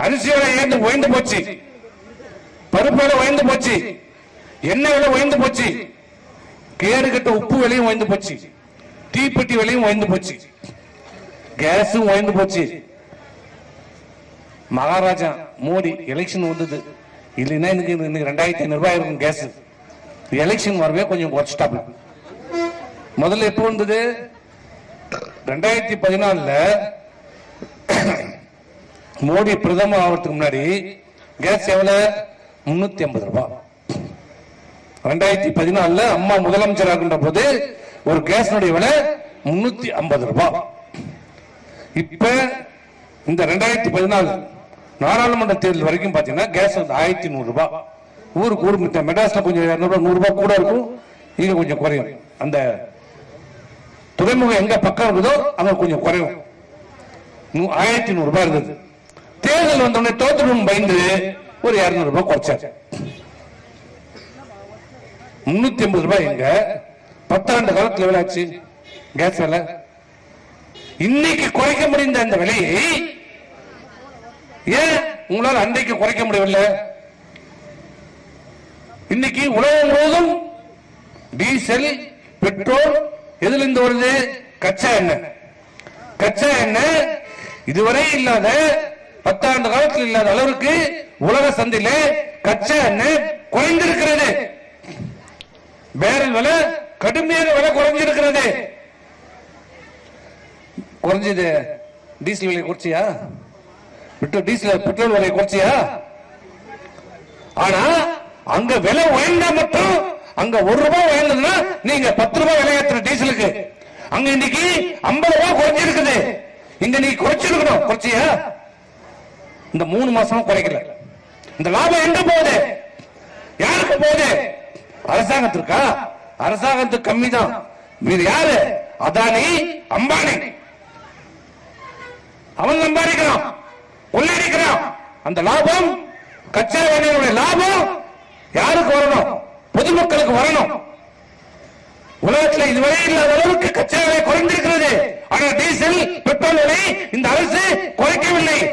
அரிசி விலை உயர்ந்து போச்சு, பருப்பு விலை உயர்ந்து போச்சு, எண்ணெய் விலை உயர்ந்து போச்சு, கேடு கட்ட உப்பு விலையும் உயர்ந்து போச்சு, தீப்பெட்டி விலையும் உயர்ந்து போச்சு, கேஸும் உயர்ந்து போச்சு. மகாராஜா மோடி எலெக்ஷன் வந்தது இல்லைன்னா எனக்கு 2500 ரூபாய் இருக்கும் கேஸ். எலெக்ஷன் வரவே கொஞ்சம் குறைச்சிட்டாப்ல. முதல்ல எப்போ வந்தது? 2014 மோடி பிரதமர் ஆகிறதுக்கு முன்னாடி கேஸ் எவ்வளவு? 350 ரூபாய். 2014 அம்மா முதலமைச்சர் ஆகின்ற போது ஒரு கேஸ் விலை 350 ரூபாய். இப்ப இந்த 2014 நாடாளுமன்ற தேர்தல் வரைக்கும் பாத்தீங்கன்னா கேஸ் 1100 ரூபாய். ஊருக்கு ஊர் மெட்ராஸ்ல கொஞ்சம் 200 100 ரூபாய் கூட இருக்கும், இங்க கொஞ்சம் குறையும். அந்த துறைமுகம் எங்க பக்கம் இருக்குதோ அங்க கொஞ்சம் குறையும். 1100 ரூபாய் இருந்தது. தேர்தல் வந்தோடனே தோத்துடும் பயந்து ஒரு 200 ரூபாய் குறைச்சாரு. 350 ரூபாய் எங்க 10 ஆண்டு காலத்தில் எவ்வளவு ஆச்சு கேஸ் விலை? இன்னைக்கு குறைக்க முடிந்த அந்த விலையை ஏன் உங்களால் அன்றைக்கு குறைக்க முடியவில்லை? இன்னைக்கு உலகம் முழுவதும் டீசல், பெட்ரோல் எதுல இருந்து வருது? கச்சா எண்ணெய். கச்சா எண்ணெய் இதுவரை இல்லாத 10 ஆண்டு காலத்தில் இல்லாத அளவுக்கு உலக சந்தையில கச்சா எண்ணெய் குறைந்திருக்கிறது. பேரல் விலை கடுமையாக விலை குறைஞ்சிருக்கிறது. குறைஞ்சது டீசல் விலை குறைச்சியா? டீசல் பெட்ரோல் விலை குறைச்சியா? ஆனா அங்க விலை உயர்ந்தா மட்டும் அங்க 1 ரூபாய் உயர்ந்ததுன்னா நீங்க 10 ரூபாய் விலை ஏற்றுற டீசலுக்கு அங்க இன்னைக்கு 50 ரூபாய் குறைஞ்சிருக்குது. இங்க நீ குறைச்சிருக்கணும். குறைச்சியா? இந்த 3 மாசமும் குறைக்கல. இந்த லாபம் எங்க போகுது? யாருக்கு போகுது? அரசாங்கத்திற்கா? அரசாங்கத்துக்கு கம்மி தான். இது யாரு? அதானி, அம்பானி. அவன் சம்பாதிக்கிறான், கொள்ளையடிக்கிறான். அந்த லாபம், கச்சா எண்ணெயுடைய லாபம் யாருக்கு வரணும்? பொதுமக்களுக்கு வரணும். உலகத்தில் இதுவரை இல்லாத அளவுக்கு கச்சா விலை குறைந்திருக்கிறது. ஆனால் டீசல், பெட்ரோல் விலை இந்த அரசு குறைக்கவில்லை.